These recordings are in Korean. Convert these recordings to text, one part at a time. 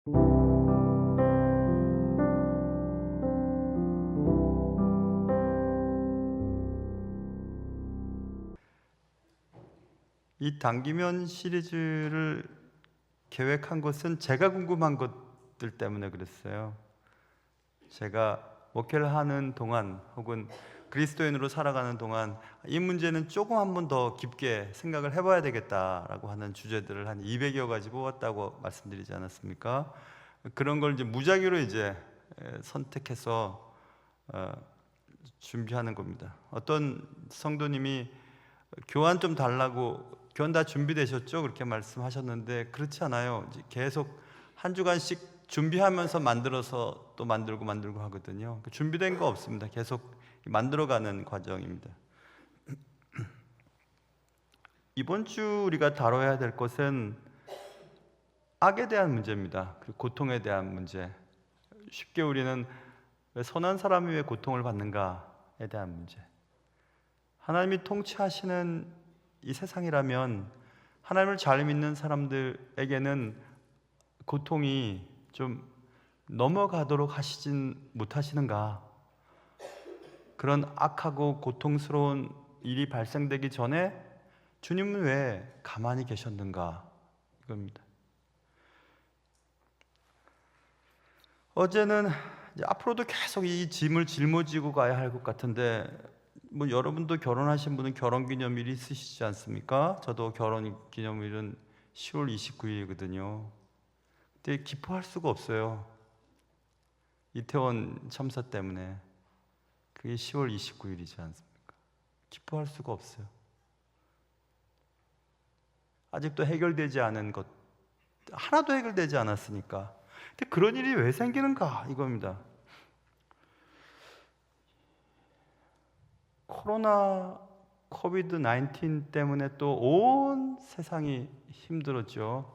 이 단기면 시리즈를 계획한 것은 제가 궁금한 것들 때문에 그랬어요. 제가 목회를 하는 동안 혹은 그리스도인으로 살아가는 동안 이 문제는 조금 한 번 더 깊게 생각을 해봐야 되겠다라고 하는 주제들을 한 200여 가지 뽑았다고 말씀드리지 않았습니까? 그런 걸 이제 무작위로 이제 선택해서 준비하는 겁니다. 어떤 성도님이 교환 좀 달라고, 교환 다 준비되셨죠? 그렇게 말씀하셨는데 그렇지 않아요. 이제 계속 한 주간씩 준비하면서 만들어서 또 만들고 하거든요. 준비된 거 없습니다. 계속 만들어가는 과정입니다. 이번 주 우리가 다뤄야 될 것은 악에 대한 문제입니다. 그리고 고통에 대한 문제. 쉽게 우리는 왜 선한 사람이 왜 고통을 받는가에 대한 문제. 하나님이 통치하시는 이 세상이라면 하나님을 잘 믿는 사람들에게는 고통이 좀 넘어가도록 하시진 못하시는가? 그런 악하고 고통스러운 일이 발생되기 전에 주님은 왜 가만히 계셨는가? 이겁니다. 어제는 이제 앞으로도 계속 이 짐을 짊어지고 가야 할 것 같은데, 뭐 여러분도 결혼하신 분은 결혼기념일이 있으시지 않습니까? 저도 결혼기념일은 10월 29일이거든요. 근데 기뻐할 수가 없어요. 이태원 참사 때문에. 그게 10월 29일이지 않습니까? 기뻐할 수가 없어요. 아직도 해결되지 않은 것 하나도 해결되지 않았으니까. 근데 그런 일이 왜 생기는가 이겁니다. 코로나 코비드 19 때문에 또 온 세상이 힘들었죠.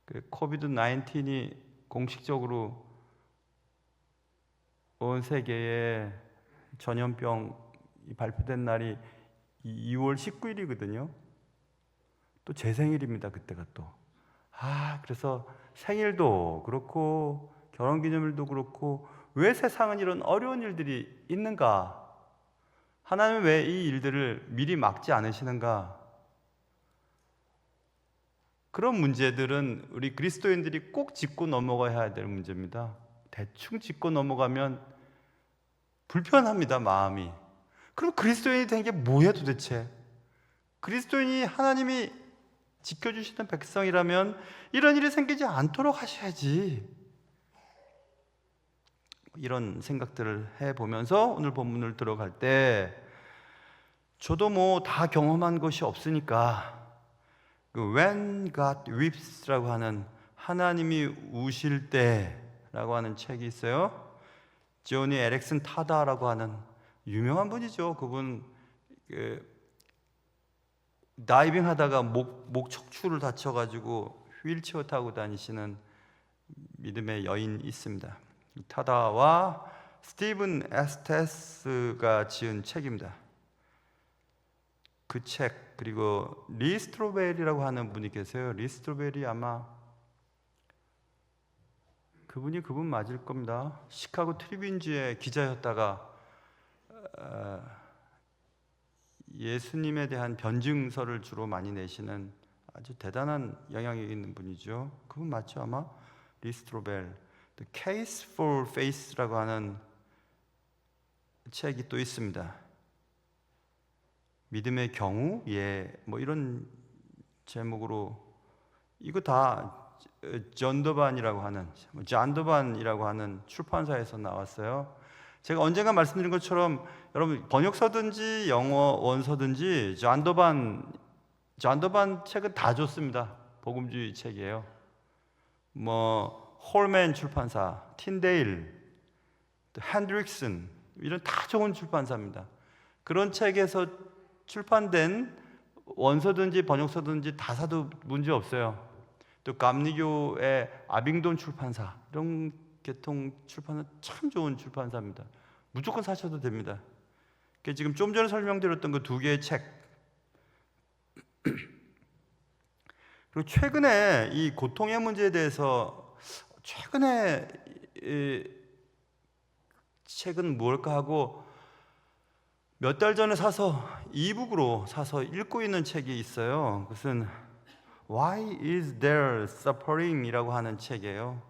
그 코비드 19이 공식적으로 온 세계에 전염병이 발표된 날이 2월 19일이거든요. 또 제 생일입니다. 그때가 또. 그래서 생일도 그렇고 결혼기념일도 그렇고 왜 세상은 이런 어려운 일들이 있는가? 하나님은 왜 이 일들을 미리 막지 않으시는가? 그런 문제들은 우리 그리스도인들이 꼭 짚고 넘어가야 될 문제입니다. 대충 짚고 넘어가면 불편합니다, 마음이. 그럼 그리스도인이 된 게 뭐야 도대체? 그리스도인이 하나님이 지켜주시는 백성이라면 이런 일이 생기지 않도록 하셔야지. 이런 생각들을 해보면서 오늘 본문을 들어갈 때 저도 뭐 다 경험한 것이 없으니까 그 When God Weeps라고 하는 하나님이 우실 때라고 하는 책이 있어요. 조니 에릭슨 타다라고 하는 유명한 분이죠. 그분 다이빙 하다가 목 척추를 다쳐가지고 휠체어 타고 다니시는 믿음의 여인이 있습니다. 타다와 스티븐 에스테스가 지은 책입니다. 그 책, 그리고 리 스트로벨이라고 하는 분이 계세요. 리 스트로벨이 아마 그분 맞을 겁니다. 시카고 트리뷴지의 기자였다가 예수님에 대한 변증서를 주로 많이 내시는 아주 대단한 영향이 있는 분이죠. 그분 맞죠 아마? 리 스트로벨. The Case for Faith라고 하는 책이 또 있습니다. 믿음의 경우? 뭐 이런 제목으로. 이거 다 존더반이라고 하는 출판사에서 나왔어요. 제가 언젠가 말씀드린 것처럼 여러분 번역서든지 영어 원서든지 존더반 책은 다 좋습니다. 복음주의 책이에요. 뭐 홀맨 출판사, 틴데일, 핸드릭슨 이런 다 좋은 출판사입니다. 그런 책에서 출판된 원서든지 번역서든지 다 사도 문제 없어요. 또 감리교의 아빙돈 출판사 이런 계통 출판사 참 좋은 출판사입니다. 무조건 사셔도 됩니다. 지금 좀 전에 설명드렸던 그 두 개의 책, 그리고 최근에 이 고통의 문제에 대해서 최근에 이 책은 뭘까 하고 몇 달 전에 사서 이북으로 사서 읽고 있는 책이 있어요. 그것은 Why is there suffering? 이라고 하는 책이에요.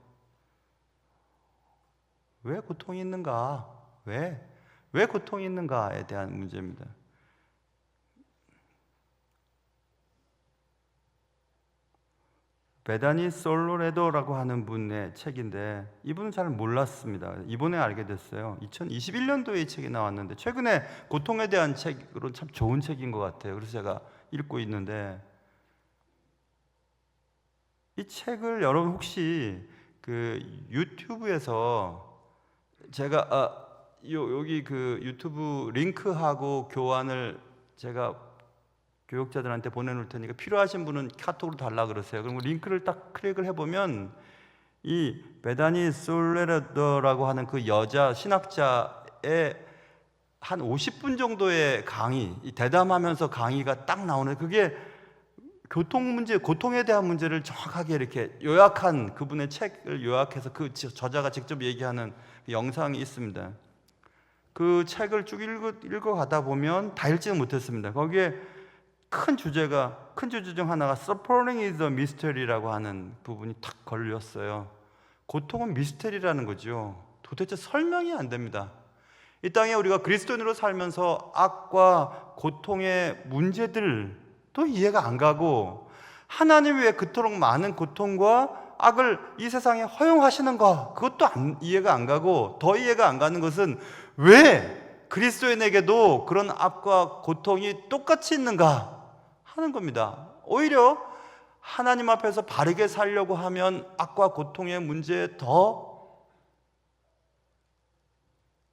왜 고통이 있는가? 왜 고통이 있는가에 대한 문제입니다. 베다니 솔로레도라고 하는 분의 책인데 이분은 잘 몰랐습니다. 이번에 알게 됐어요. 2021년도에 이 책이 나왔는데 최근에 고통에 대한 책으로 참 좋은 책인 것 같아요. 그래서 제가 읽고 있는데 이 책을 여러분 혹시 그 유튜브에서 제가 여기 그 유튜브 링크하고 교환을 제가 교육자들한테 보내놓을 테니까 필요하신 분은 카톡으로 달라 그러세요. 그럼 링크를 딱 클릭을 해보면 이 베다니 솔레르더라고 하는 그 여자 신학자의 한 50분 정도의 강의, 대담하면서 강의가 딱 나오는데 그게 교통 문제, 고통에 대한 문제를 정확하게 이렇게 요약한 그분의 책을 요약해서 그 저자가 직접 얘기하는 그 영상이 있습니다. 그 책을 쭉 읽어가다 보면 다 읽지는 못했습니다. 거기에 큰 주제 중 하나가 Suffering is a mystery라고 하는 부분이 탁 걸렸어요. 고통은 미스테리라는 거죠. 도대체 설명이 안 됩니다. 이 땅에 우리가 그리스도인으로 살면서 악과 고통의 문제들도 이해가 안 가고 하나님이 왜 그토록 많은 고통과 악을 이 세상에 허용하시는가 그것도 이해가 안 가고 더 이해가 안 가는 것은 왜 그리스도인에게도 그런 악과 고통이 똑같이 있는가 하는 겁니다. 오히려 하나님 앞에서 바르게 살려고 하면 악과 고통의 문제에 더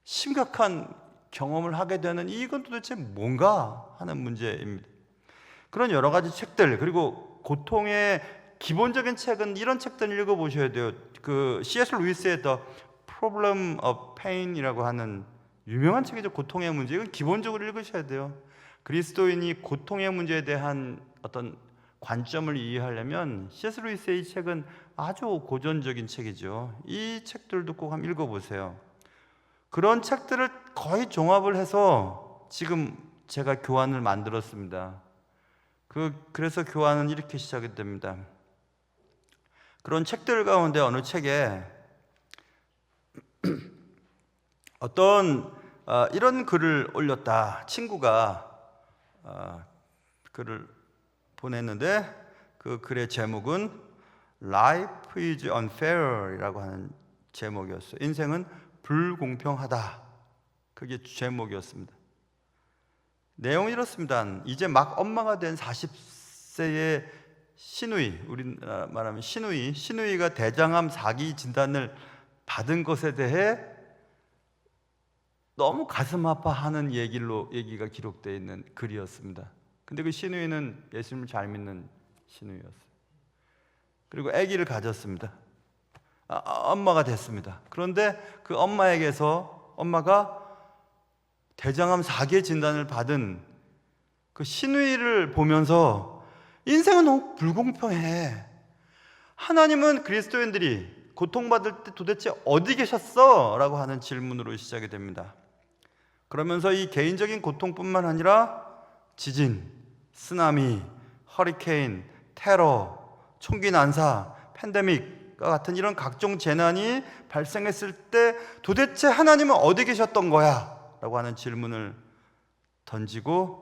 심각한 경험을 하게 되는 이건 도대체 뭔가 하는 문제입니다. 그런 여러 가지 책들 그리고 고통의 기본적인 책은 이런 책들 읽어보셔야 돼요. 그 C.S. 루이스의 The Problem of Pain이라고 하는 유명한 책이죠. 고통의 문제. 이건 기본적으로 읽으셔야 돼요. 그리스도인이 고통의 문제에 대한 어떤 관점을 이해하려면 C.S. 루이스의 이 책은 아주 고전적인 책이죠. 이 책들도 꼭 한번 읽어보세요. 그런 책들을 거의 종합을 해서 지금 제가 교환을 만들었습니다. 그래서 교환은 이렇게 시작이 됩니다. 그런 책들 가운데 어느 책에 어떤 이런 글을 올렸다. 친구가 글을 보냈는데 그 글의 제목은 Life is unfair 이라고 하는 제목이었어요. 인생은 불공평하다. 그게 제목이었습니다. 내용이 이렇습니다. 이제 막 엄마가 된 40세의 신우이, 우리나라 말하면 신우이가 대장암 4기 진단을 받은 것에 대해 너무 가슴 아파하는 얘기가 기록되어 있는 글이었습니다. 근데 그 신우이는 예수님을 잘 믿는 신우이였어요. 그리고 아기를 가졌습니다. 엄마가 됐습니다. 그런데 그 엄마에게서 엄마가 대장암 4기 진단을 받은 그 신우이를 보면서 인생은 너무 불공평해. 하나님은 그리스도인들이 고통받을 때 도대체 어디 계셨어? 라고 하는 질문으로 시작이 됩니다. 그러면서 이 개인적인 고통뿐만 아니라 지진, 쓰나미, 허리케인, 테러, 총기 난사, 팬데믹과 같은 이런 각종 재난이 발생했을 때 도대체 하나님은 어디 계셨던 거야? 라고 하는 질문을 던지고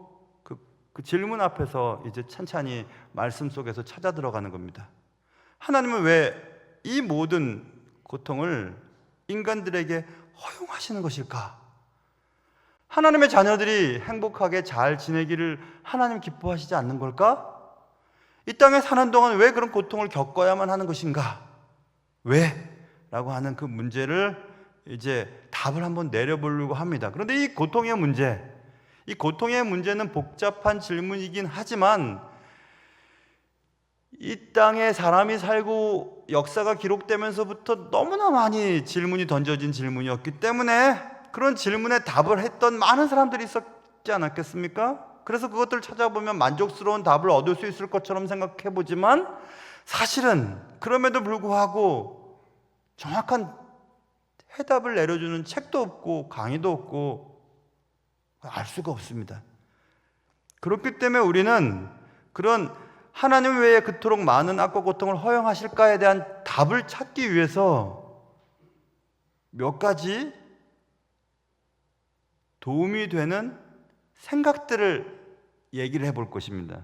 그 질문 앞에서 이제 찬찬히 말씀 속에서 찾아 들어가는 겁니다. 하나님은 왜 이 모든 고통을 인간들에게 허용하시는 것일까? 하나님의 자녀들이 행복하게 잘 지내기를 하나님 기뻐하시지 않는 걸까? 이 땅에 사는 동안 왜 그런 고통을 겪어야만 하는 것인가? 왜? 라고 하는 그 문제를 이제 답을 한번 내려보려고 합니다. 그런데 이 고통의 문제는 복잡한 질문이긴 하지만 이 땅에 사람이 살고 역사가 기록되면서부터 너무나 많이 질문이 던져진 질문이었기 때문에 그런 질문에 답을 했던 많은 사람들이 있었지 않았겠습니까? 그래서 그것들을 찾아보면 만족스러운 답을 얻을 수 있을 것처럼 생각해보지만 사실은 그럼에도 불구하고 정확한 해답을 내려주는 책도 없고 강의도 없고 알 수가 없습니다. 그렇기 때문에 우리는 그런 하나님 외에 그토록 많은 악과 고통을 허용하실까에 대한 답을 찾기 위해서 몇 가지 도움이 되는 생각들을 얘기를 해볼 것입니다.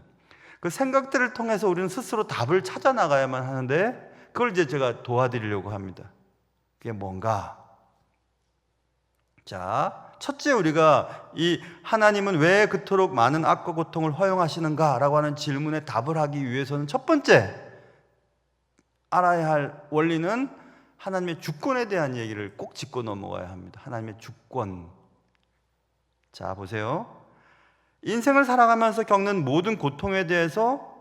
그 생각들을 통해서 우리는 스스로 답을 찾아 나가야만 하는데 그걸 이제 제가 도와드리려고 합니다. 그게 뭔가? 자, 첫째, 우리가 이 하나님은 왜 그토록 많은 악과 고통을 허용하시는가? 라고 하는 질문에 답을 하기 위해서는 첫 번째 알아야 할 원리는 하나님의 주권에 대한 얘기를 꼭 짚고 넘어가야 합니다. 하나님의 주권. 자, 보세요. 인생을 살아가면서 겪는 모든 고통에 대해서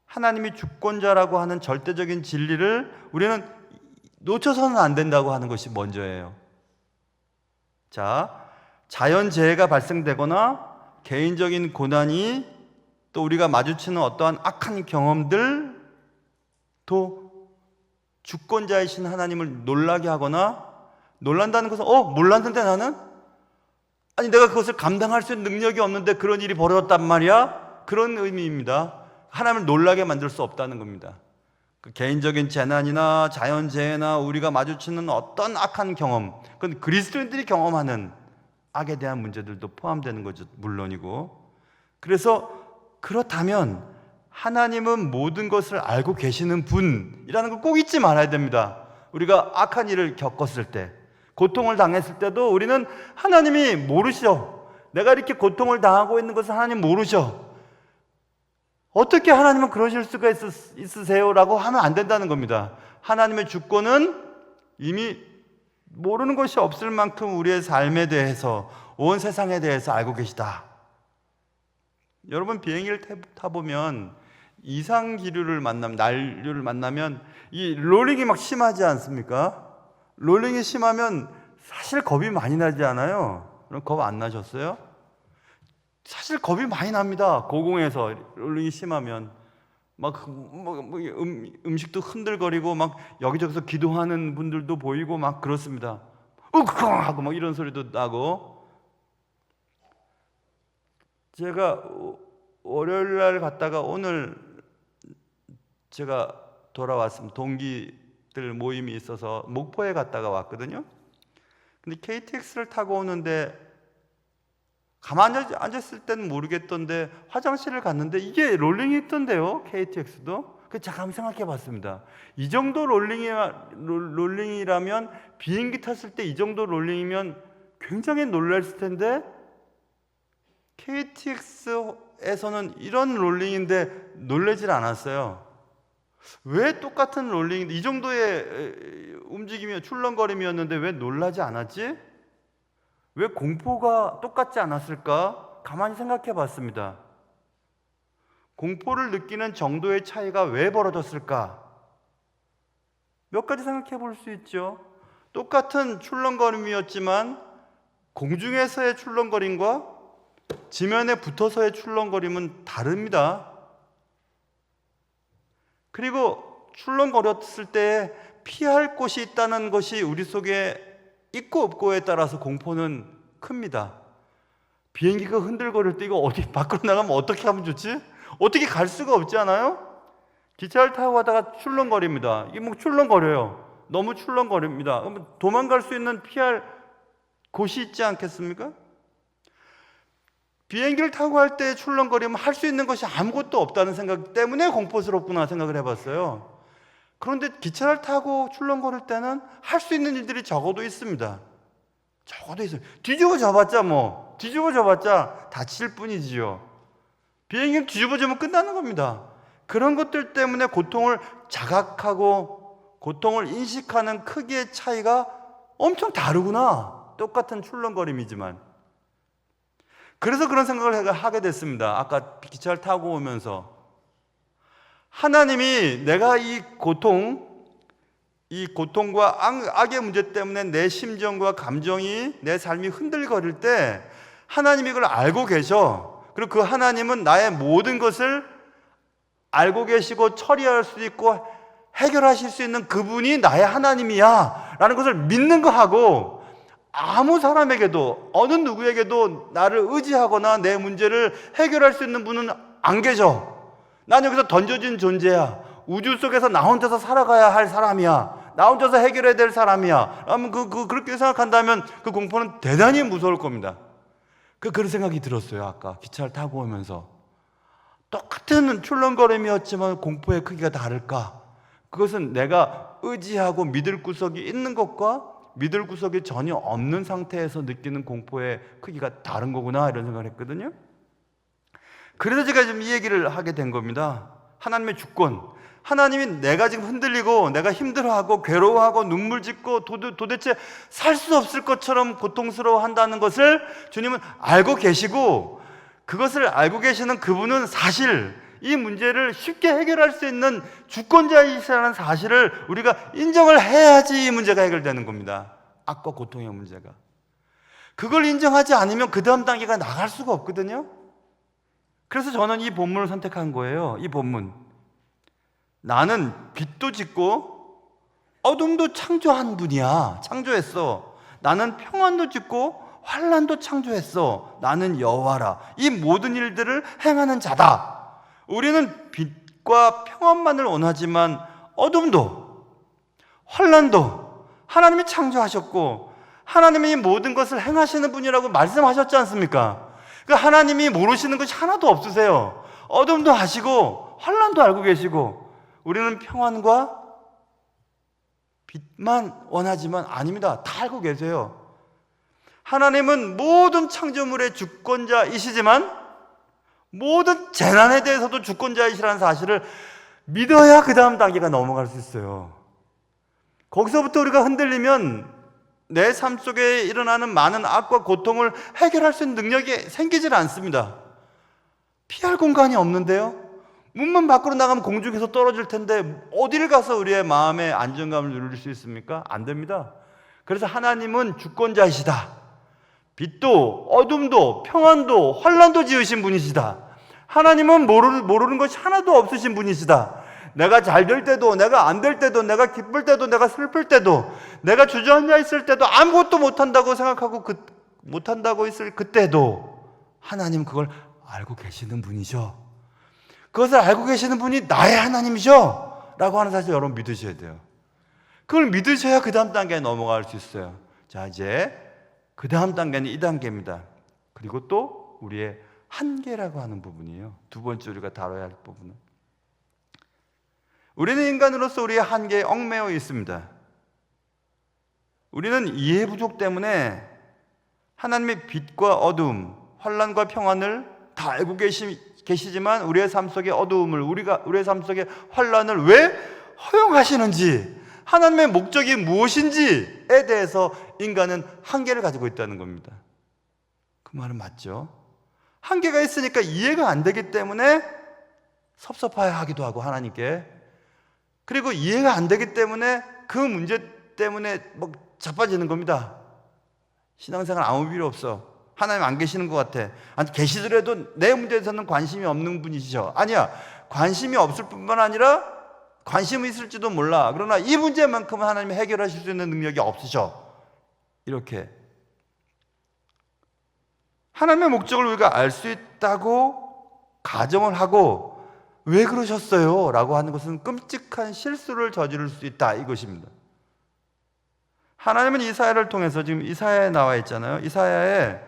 하나님이 주권자라고 하는 절대적인 진리를 우리는 놓쳐서는 안 된다고 하는 것이 먼저예요. 자, 자연재해가 발생되거나 개인적인 고난이 또 우리가 마주치는 어떠한 악한 경험들도 주권자이신 하나님을 놀라게 하거나 놀란다는 것은 몰랐는데 나는? 아니 내가 그것을 감당할 수 있는 능력이 없는데 그런 일이 벌어졌단 말이야? 그런 의미입니다. 하나님을 놀라게 만들 수 없다는 겁니다. 그 개인적인 재난이나 자연재해나 우리가 마주치는 어떤 악한 경험, 그건 그리스도인들이 경험하는 악에 대한 문제들도 포함되는 거죠. 물론이고. 그래서 그렇다면 하나님은 모든 것을 알고 계시는 분이라는 걸 꼭 잊지 말아야 됩니다. 우리가 악한 일을 겪었을 때, 고통을 당했을 때도 우리는 하나님이 모르셔. 내가 이렇게 고통을 당하고 있는 것을 하나님 모르셔. 어떻게 하나님은 그러실 수가 있으세요? 라고 하면 안 된다는 겁니다. 하나님의 주권은 이미 모르는 것이 없을 만큼 우리의 삶에 대해서, 온 세상에 대해서 알고 계시다. 여러분 비행기를 타보면 이상기류를 만나면, 난류를 만나면 이 롤링이 막 심하지 않습니까? 롤링이 심하면 사실 겁이 많이 나지 않아요? 그럼 겁 안 나셨어요? 사실 겁이 많이 납니다. 고공에서 롤링이 심하면 막 음식도 흔들거리고 막 여기저기서 기도하는 분들도 보이고 막 그렇습니다. 으크앙 하고 막 이런 소리도 나고. 제가 월요일 날 갔다가 오늘 제가 돌아왔습니다. 동기들 모임이 있어서 목포에 갔다가 왔거든요. 근데 KTX를 타고 오는데 가만히 앉았을 때는 모르겠던데 화장실을 갔는데 이게 롤링이 있던데요. KTX도. 그래서 제가 한번 생각해 봤습니다. 이 정도 롤링이라면 비행기 탔을 때 이 정도 롤링이면 굉장히 놀랐을 텐데 KTX에서는 이런 롤링인데 놀라질 않았어요. 왜 똑같은 롤링인데 이 정도의 움직임이 출렁거림이었는데 왜 놀라지 않았지? 왜 공포가 똑같지 않았을까? 가만히 생각해 봤습니다. 공포를 느끼는 정도의 차이가 왜 벌어졌을까? 몇 가지 생각해 볼 수 있죠. 똑같은 출렁거림이었지만 공중에서의 출렁거림과 지면에 붙어서의 출렁거림은 다릅니다. 그리고 출렁거렸을 때 피할 곳이 있다는 것이 우리 속에 있고 없고에 따라서 공포는 큽니다. 비행기가 흔들거릴 때 이거 어디 밖으로 나가면 어떻게 하면 좋지? 어떻게 갈 수가 없지 않아요? 기차를 타고 가다가 출렁거립니다. 이게 뭐 출렁거려요. 너무 출렁거립니다. 그럼 도망갈 수 있는 피할 곳이 있지 않겠습니까? 비행기를 타고 갈 때 출렁거리면 할 수 있는 것이 아무것도 없다는 생각 때문에 공포스럽구나 생각을 해봤어요. 그런데 기차를 타고 출렁거릴 때는 할 수 있는 일들이 적어도 있습니다. 적어도 있어요. 뒤집어져봤자 다칠 뿐이지요. 비행기는 뒤집어지면 끝나는 겁니다. 그런 것들 때문에 고통을 자각하고 고통을 인식하는 크기의 차이가 엄청 다르구나. 똑같은 출렁거림이지만. 그래서 그런 생각을 하게 됐습니다. 아까 기차를 타고 오면서 하나님이 내가 이 고통과 악의 문제 때문에 내 심정과 감정이, 내 삶이 흔들거릴 때 하나님이 그걸 알고 계셔. 그리고 그 하나님은 나의 모든 것을 알고 계시고 처리할 수 있고 해결하실 수 있는 그분이 나의 하나님이야 라는 것을 믿는 거하고, 아무 사람에게도 어느 누구에게도 나를 의지하거나 내 문제를 해결할 수 있는 분은 안 계셔. 난 여기서 던져진 존재야. 우주 속에서 나 혼자서 살아가야 할 사람이야. 나 혼자서 해결해야 될 사람이야. 그러면 그렇게 생각한다면 그 공포는 대단히 무서울 겁니다. 그런 생각이 들었어요. 아까 기차를 타고 오면서. 똑같은 출렁거림이었지만 공포의 크기가 다를까? 그것은 내가 의지하고 믿을 구석이 있는 것과 믿을 구석이 전혀 없는 상태에서 느끼는 공포의 크기가 다른 거구나, 이런 생각을 했거든요. 그래서 제가 지금 이 얘기를 하게 된 겁니다. 하나님의 주권, 하나님이 내가 지금 흔들리고 내가 힘들어하고 괴로워하고 눈물 짓고 도대체 살 수 없을 것처럼 고통스러워한다는 것을 주님은 알고 계시고, 그것을 알고 계시는 그분은 사실 이 문제를 쉽게 해결할 수 있는 주권자이시라는 사실을 우리가 인정을 해야지 이 문제가 해결되는 겁니다. 악과 고통의 문제가. 그걸 인정하지 않으면 그 다음 단계가 나갈 수가 없거든요. 그래서 저는 이 본문을 선택한 거예요. 이 본문. 나는 빛도 짓고 어둠도 창조한 분이야. 창조했어. 나는 평안도 짓고 환난도 창조했어. 나는 여호와라. 이 모든 일들을 행하는 자다. 우리는 빛과 평안만을 원하지만 어둠도 환난도 하나님이 창조하셨고 하나님이 이 모든 것을 행하시는 분이라고 말씀하셨지 않습니까? 그러니까 하나님이 모르시는 것이 하나도 없으세요. 어둠도 아시고 환난도 알고 계시고, 우리는 평안과 빛만 원하지만 아닙니다. 다 알고 계세요. 하나님은 모든 창조물의 주권자이시지만 모든 재난에 대해서도 주권자이시라는 사실을 믿어야 그 다음 단계가 넘어갈 수 있어요. 거기서부터 우리가 흔들리면 내 삶 속에 일어나는 많은 악과 고통을 해결할 수 있는 능력이 생기질 않습니다. 피할 공간이 없는데요. 문만 밖으로 나가면 공중에서 떨어질 텐데 어디를 가서 우리의 마음의 안정감을 누릴 수 있습니까? 안 됩니다. 그래서 하나님은 주권자이시다. 빛도 어둠도 평안도 환난도 지으신 분이시다. 하나님은 모르는 것이 하나도 없으신 분이시다. 내가 잘 될 때도 내가 안 될 때도 내가 기쁠 때도 내가 슬플 때도 내가 주저앉아 있을 때도 아무것도 못한다고 생각하고 못한다고 있을 그때도 하나님 그걸 알고 계시는 분이죠. 그것을 알고 계시는 분이 나의 하나님이죠 라고 하는 사실 여러분 믿으셔야 돼요. 그걸 믿으셔야 그 다음 단계에 넘어갈 수 있어요. 자, 이제 그 다음 단계는 이 단계입니다. 그리고 또 우리의 한계라고 하는 부분이에요. 두 번째 우리가 다뤄야 할 부분은, 우리는 인간으로서 우리의 한계에 얽매여 있습니다. 우리는 이해 부족 때문에 하나님의 빛과 어둠, 환난과 평안을 다 알고 계시지만 우리의 삶 속의 어두움을, 우리의 삶 속의 환난을 왜 허용하시는지, 하나님의 목적이 무엇인지에 대해서 인간은 한계를 가지고 있다는 겁니다. 그 말은 맞죠? 한계가 있으니까 이해가 안 되기 때문에 섭섭해하기도 하고 하나님께, 그리고 이해가 안 되기 때문에 그 문제 때문에 자빠지는 겁니다. 신앙생활 아무 필요 없어. 하나님 안 계시는 것 같아. 아니, 계시더라도 내 문제에서는 관심이 없는 분이시죠. 아니야. 관심이 없을 뿐만 아니라 관심이 있을지도 몰라. 그러나 이 문제만큼은 하나님이 해결하실 수 있는 능력이 없으셔. 이렇게 하나님의 목적을 우리가 알 수 있다고 가정을 하고 왜 그러셨어요? 라고 하는 것은 끔찍한 실수를 저지를 수 있다, 이것입니다. 하나님은 이사야를 통해서, 지금 이사야에 나와 있잖아요. 이사야에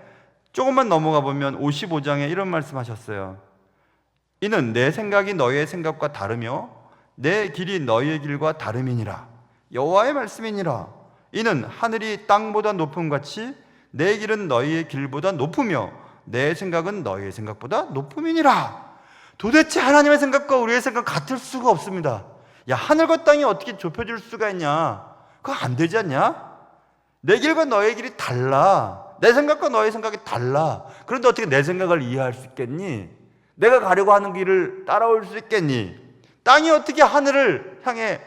조금만 넘어가 보면 55장에 이런 말씀하셨어요. 이는 내 생각이 너희의 생각과 다르며 내 길이 너희의 길과 다름이니라. 여호와의 말씀이니라. 이는 하늘이 땅보다 높음 같이 내 길은 너희의 길보다 높으며 내 생각은 너희의 생각보다 높음이니라. 도대체 하나님의 생각과 우리의 생각 같을 수가 없습니다. 야, 하늘과 땅이 어떻게 좁혀질 수가 있냐? 그거 안 되지 않냐? 내 길과 너의 길이 달라. 내 생각과 너의 생각이 달라. 그런데 어떻게 내 생각을 이해할 수 있겠니? 내가 가려고 하는 길을 따라올 수 있겠니? 땅이 어떻게 하늘을 향해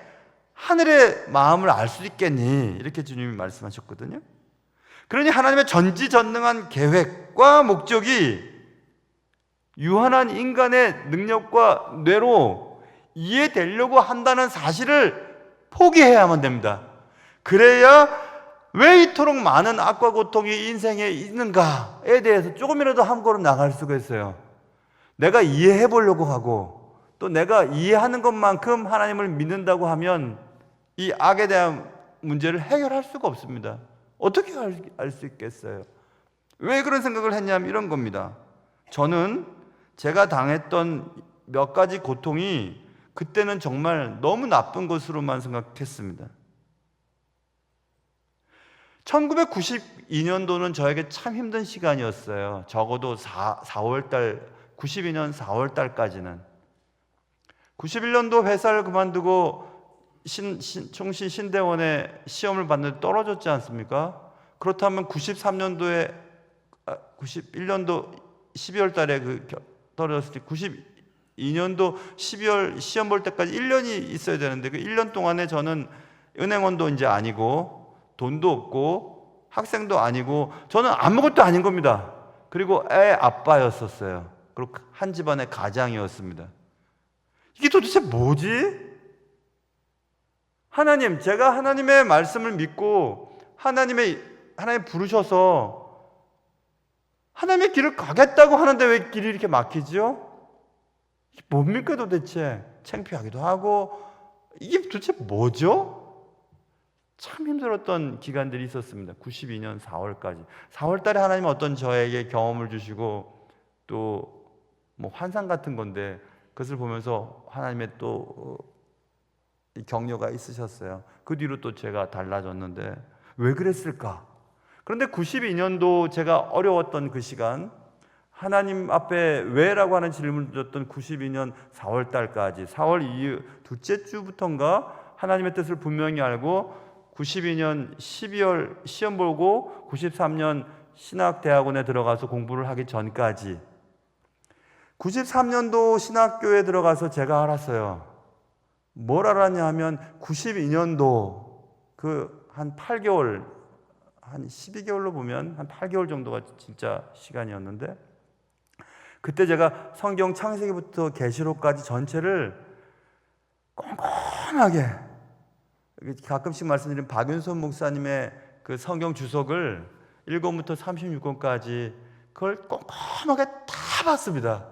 하늘의 마음을 알 수 있겠니? 이렇게 주님이 말씀하셨거든요. 그러니 하나님의 전지전능한 계획과 목적이 유한한 인간의 능력과 뇌로 이해되려고 한다는 사실을 포기해야만 됩니다. 그래야 왜 이토록 많은 악과 고통이 인생에 있는가에 대해서 조금이라도 한 걸음 나갈 수가 있어요. 내가 이해해 보려고 하고 또 내가 이해하는 것만큼 하나님을 믿는다고 하면 이 악에 대한 문제를 해결할 수가 없습니다. 어떻게 알 수 있겠어요? 왜 그런 생각을 했냐면 이런 겁니다. 저는 제가 당했던 몇 가지 고통이 그때는 정말 너무 나쁜 것으로만 생각했습니다. 1992년도는 저에게 참 힘든 시간이었어요. 적어도 92년 4월달까지는. 91년도 회사를 그만두고 총신 신대원에 시험을 봤는데 떨어졌지 않습니까? 그렇다면 91년도 12월 달에 떨어졌을 때 92년도 12월 시험 볼 때까지 1년이 있어야 되는데 그 1년 동안에 저는 은행원도 이제 아니고 돈도 없고 학생도 아니고 저는 아무것도 아닌 겁니다. 그리고 애 아빠였었어요. 그리고 한 집안의 가장이었습니다. 이게 도대체 뭐지? 하나님, 제가 하나님의 말씀을 믿고 하나님 부르셔서 하나님의 길을 가겠다고 하는데 왜 길이 이렇게 막히죠? 이게 뭡니까 도대체? 창피하기도 하고 이게 도대체 뭐죠? 참 힘들었던 기간들이 있었습니다. 92년 4월까지. 4월 달에 하나님은 어떤 저에게 경험을 주시고 또 뭐 환상 같은 건데 그것을 보면서 하나님의 또 격려가 있으셨어요. 그 뒤로 또 제가 달라졌는데 왜 그랬을까? 그런데 92년도 제가 어려웠던 그 시간, 하나님 앞에 왜라고 하는 질문을 줬던 92년 4월 달까지, 4월 이후 둘째 주부터인가 하나님의 뜻을 분명히 알고 92년 12월 시험 보고 93년 신학대학원에 들어가서 공부를 하기 전까지 93년도 신학교에 들어가서 제가 알았어요. 뭘 알았냐 하면 92년도 그 한 8개월, 한 12개월로 보면 한 8개월 정도가 진짜 시간이었는데 그때 제가 성경 창세기부터 계시록까지 전체를 꼼꼼하게 가끔씩 말씀드린 박윤선 목사님의 그 성경 주석을 1권부터 36권까지 그걸 꼼꼼하게 다 봤습니다.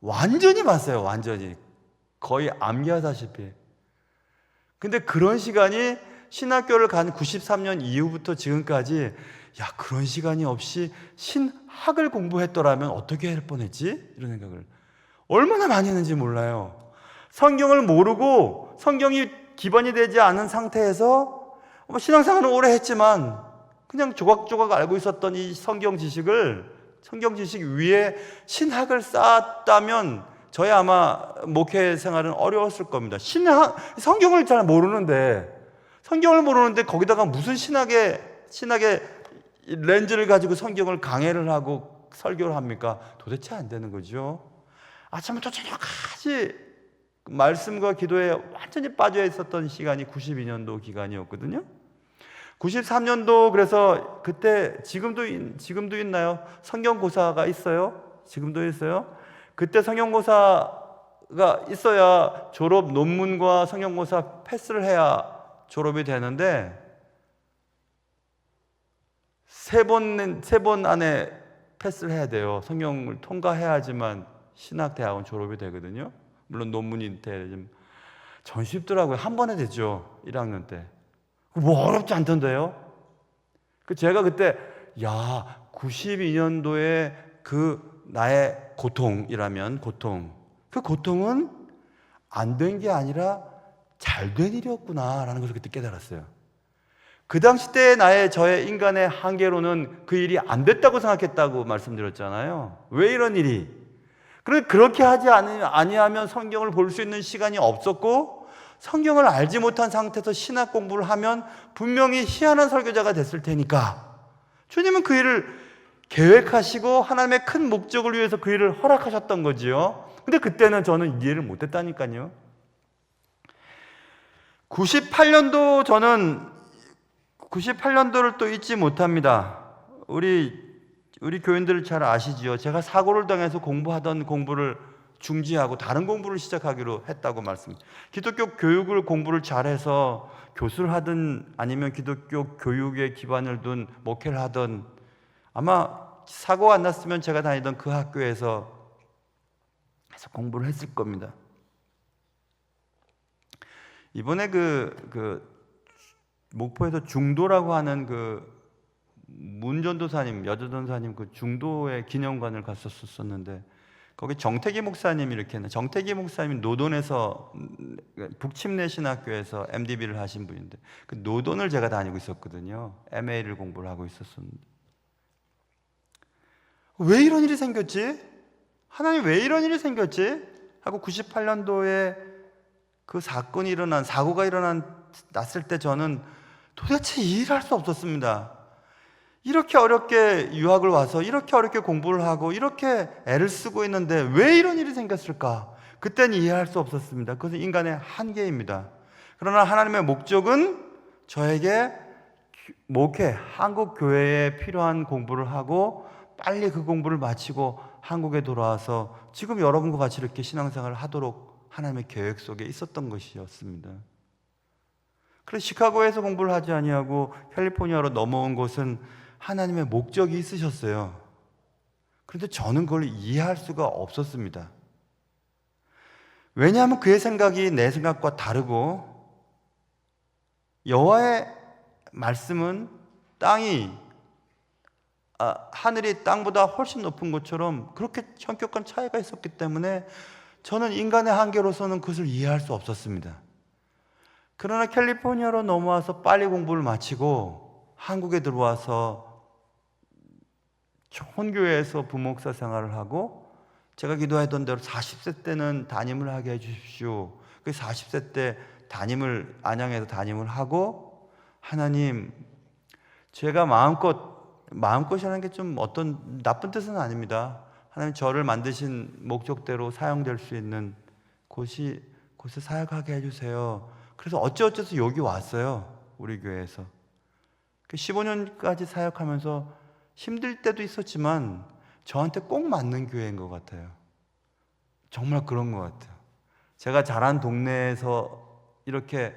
완전히 봤어요. 완전히. 거의 암기하다시피. 근데 그런 시간이 신학교를 간 93년 이후부터 지금까지 그런 시간이 없이 신학을 공부했더라면 어떻게 할 뻔했지? 이런 생각을 얼마나 많이 했는지 몰라요. 성경을 모르고 성경이 기반이 되지 않은 상태에서 신앙생활은 오래 했지만 그냥 조각조각 알고 있었던 이 성경 지식 위에 신학을 쌓았다면 저희 아마 목회 생활은 어려웠을 겁니다. 성경을 잘 모르는데 거기다가 무슨 신학의 렌즈를 가지고 성경을 강해를 하고 설교를 합니까? 도대체 안 되는 거죠. 아침부터 저녁까지 말씀과 기도에 완전히 빠져 있었던 시간이 92년도 기간이었거든요. 93년도 그래서 그때 지금도 있나요? 성경고사가 있어요. 지금도 있어요. 그때 성경고사가 있어야 졸업 논문과 성경고사 패스를 해야 졸업이 되는데 세 번 안에 패스를 해야 돼요. 성경을 통과해야지만 신학대학원 졸업이 되거든요. 물론 논문이 전 쉽더라고요. 한 번에 되죠. 1학년 때. 뭐 어렵지 않던데요. 제가 그때 92년도에 그 나의 고통이라면 그 고통은 안 된 게 아니라 잘 된 일이었구나라는 것을 그때 깨달았어요. 그 당시 때 저의 인간의 한계로는 그 일이 안 됐다고 생각했다고 말씀드렸잖아요. 왜 이런 일이? 그렇게 하지 아니하면 성경을 볼 수 있는 시간이 없었고 성경을 알지 못한 상태에서 신학 공부를 하면 분명히 희한한 설교자가 됐을 테니까 주님은 그 일을 계획하시고 하나님의 큰 목적을 위해서 그 일을 허락하셨던 거지요. 근데 그때는 저는 이해를 못했다니까요. 98년도를 또 잊지 못합니다. 우리 교인들 잘 아시지요. 제가 사고를 당해서 공부하던 공부를 중지하고 다른 공부를 시작하기로 했다고 말씀입니다. 기독교 교육을 공부를 잘해서 교수를 하든 아니면 기독교 교육에 기반을 둔 목회를 하든 아마 사고가 안 났으면 제가 다니던 그 학교에서 공부를 했을 겁니다. 이번에 목포에서 중도라고 하는 문전도사님, 여전도사님 중도의 기념관을 갔었었는데 거기 정태기 목사님이 이렇게 했는데, 정태기 목사님이 노돈에서 북침내 신학교에서 MDB를 하신 분인데 그 노돈을 제가 다니고 있었거든요. MA를 공부를 하고 있었었는데 왜 이런 일이 생겼지? 하나님 왜 이런 일이 생겼지? 하고 98년도에 그 사고가 났을 때 저는 도대체 이해할 수 없었습니다. 이렇게 어렵게 유학을 와서 이렇게 어렵게 공부를 하고 이렇게 애를 쓰고 있는데 왜 이런 일이 생겼을까? 그때는 이해할 수 없었습니다. 그것은 인간의 한계입니다. 그러나 하나님의 목적은 저에게 한국 교회에 필요한 공부를 하고 빨리 그 공부를 마치고 한국에 돌아와서 지금 여러분과 같이 이렇게 신앙생활을 하도록 하나님의 계획 속에 있었던 것이었습니다. 그래서 시카고에서 공부를 하지 아니하고 캘리포니아로 넘어온 것은 하나님의 목적이 있으셨어요. 그런데 저는 그걸 이해할 수가 없었습니다. 왜냐하면 그의 생각이 내 생각과 다르고 여호와의 말씀은 하늘이 땅보다 훨씬 높은 것처럼 그렇게 현격한 차이가 있었기 때문에 저는 인간의 한계로서는 그것을 이해할 수 없었습니다. 그러나 캘리포니아로 넘어와서 빨리 공부를 마치고 한국에 들어와서 좋은 교회에서 부목사 생활을 하고 제가 기도했던 대로 40세 때는 담임을 하게 해주십시오. 그 40세 때 안양에서 담임을 하고 하나님 제가 마음껏이라는 게 좀 어떤 나쁜 뜻은 아닙니다. 하나님 저를 만드신 목적대로 사용될 수 있는 곳에 사역하게 해주세요. 그래서 어쩌서 여기 왔어요. 우리 교회에서 15년까지 사역하면서 힘들 때도 있었지만 저한테 꼭 맞는 교회인 것 같아요. 정말 그런 것 같아요. 제가 자란 동네에서 이렇게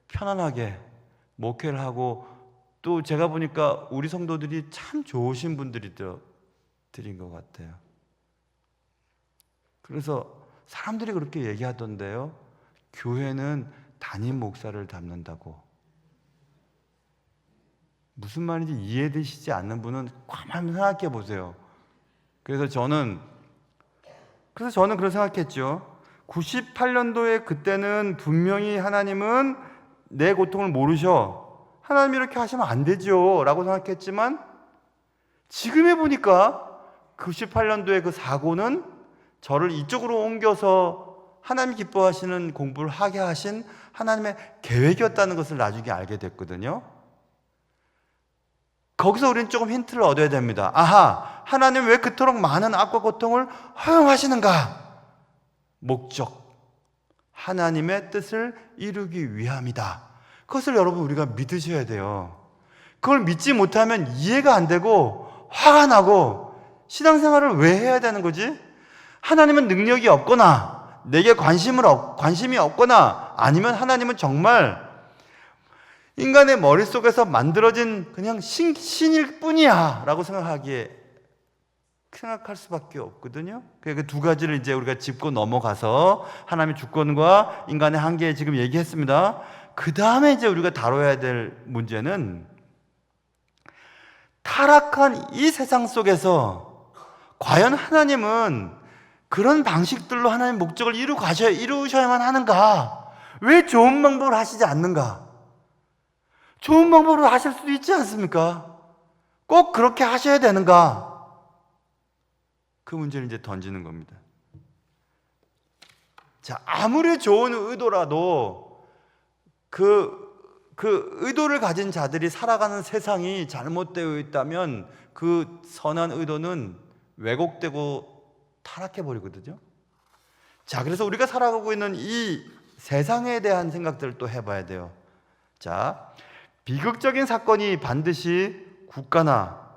편안하게 목회를 하고 또 제가 보니까 우리 성도들이 참 좋으신 분들인 것 같아요. 그래서 사람들이 그렇게 얘기하던데요. 교회는 담임 목사를 닮는다고. 무슨 말인지 이해되시지 않는 분은 가만히 생각해 보세요. 그래서 저는 그런 생각했죠. 98년도에 그때는 분명히 하나님은 내 고통을 모르셔. 하나님이 이렇게 하시면 안 되죠 라고 생각했지만 지금 해보니까 98년도에 그 사고는 저를 이쪽으로 옮겨서 하나님이 기뻐하시는 공부를 하게 하신 하나님의 계획이었다는 것을 나중에 알게 됐거든요. 거기서 우리는 조금 힌트를 얻어야 됩니다. 하나님 왜 그토록 많은 악과 고통을 허용하시는가? 목적, 하나님의 뜻을 이루기 위함이다. 그것을 여러분 우리가 믿으셔야 돼요. 그걸 믿지 못하면 이해가 안 되고 화가 나고 신앙생활을 왜 해야 되는 거지? 하나님은 능력이 없거나 내게 관심이 없거나 아니면 하나님은 정말 인간의 머릿속에서 만들어진 그냥 신일 뿐이야 라고 생각할 수밖에 없거든요. 그 두 가지를 이제 우리가 짚고 넘어가서 하나님의 주권과 인간의 한계 지금 얘기했습니다. 그 다음에 이제 우리가 다뤄야 될 문제는 타락한 이 세상 속에서 과연 하나님은 그런 방식들로 하나님의 목적을 이루셔야만 하는가? 왜 좋은 방법을 하시지 않는가? 좋은 방법으로 하실 수도 있지 않습니까? 꼭 그렇게 하셔야 되는가? 그 문제를 이제 던지는 겁니다. 자, 아무리 좋은 의도라도 그 의도를 가진 자들이 살아가는 세상이 잘못되어 있다면 그 선한 의도는 왜곡되고 타락해버리거든요. 자, 그래서 우리가 살아가고 있는 이 세상에 대한 생각들을 또 해봐야 돼요. 자, 비극적인 사건이 반드시 국가나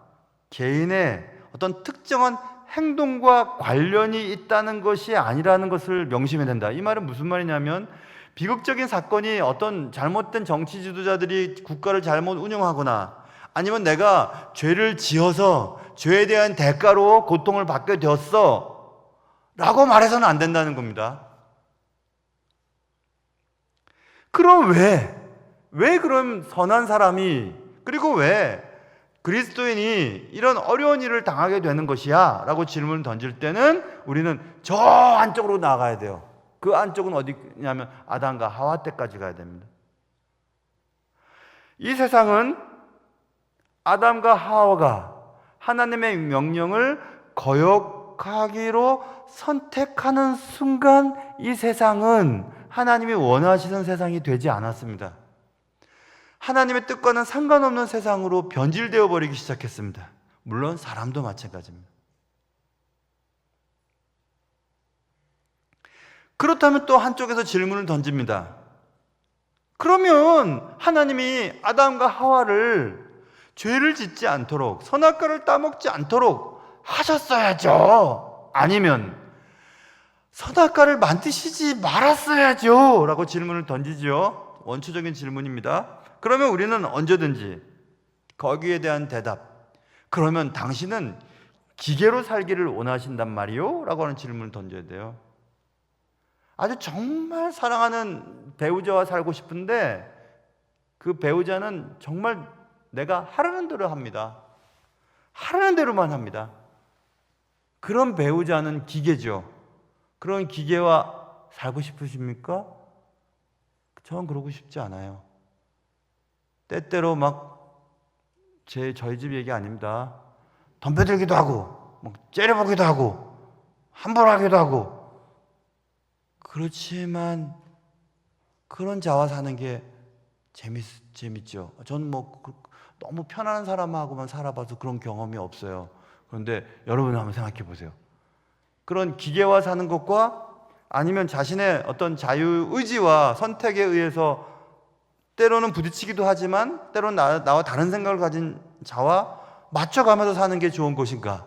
개인의 어떤 특정한 행동과 관련이 있다는 것이 아니라는 것을 명심해야 된다. 이 말은 무슨 말이냐면 비극적인 사건이 어떤 잘못된 정치 지도자들이 국가를 잘못 운영하거나 아니면 내가 죄를 지어서 죄에 대한 대가로 고통을 받게 되었어 라고 말해서는 안 된다는 겁니다. 그럼 왜 그럼 선한 사람이 그리고 왜 그리스도인이 이런 어려운 일을 당하게 되는 것이야? 라고 질문을 던질 때는 우리는 저 안쪽으로 나가야 돼요. 그 안쪽은 어디냐면 아담과 하와 때까지 가야 됩니다. 이 세상은 아담과 하와가 하나님의 명령을 거역하기로 선택하는 순간 이 세상은 하나님이 원하시는 세상이 되지 않았습니다. 하나님의 뜻과는 상관없는 세상으로 변질되어 버리기 시작했습니다. 물론 사람도 마찬가지입니다. 그렇다면 또 한쪽에서 질문을 던집니다. 그러면 하나님이 아담과 하와를 죄를 짓지 않도록 선악과를 따먹지 않도록 하셨어야죠. 아니면 선악과를 만드시지 말았어야죠 라고 질문을 던지죠. 원초적인 질문입니다. 그러면 우리는 언제든지 거기에 대한 대답, 그러면 당신은 기계로 살기를 원하신단 말이요? 라고 하는 질문을 던져야 돼요. 아주 정말 사랑하는 배우자와 살고 싶은데 그 배우자는 정말 내가 하라는 대로 합니다. 하라는 대로만 합니다. 그런 배우자는 기계죠. 그런 기계와 살고 싶으십니까? 저는 그러고 싶지 않아요. 때때로 저희 집 얘기 아닙니다. 덤벼들기도 하고, 째려보기도 하고, 함부로하기도 하고. 그렇지만 그런 자와 사는 게 재밌죠. 저는 너무 편안한 사람하고만 살아봐서 그런 경험이 없어요. 그런데 여러분 한번 생각해 보세요. 그런 기계와 사는 것과 아니면 자신의 어떤 자유의지와 선택에 의해서 때로는 부딪히기도 하지만 때로는 나와 다른 생각을 가진 자와 맞춰가면서 사는 게 좋은 것인가?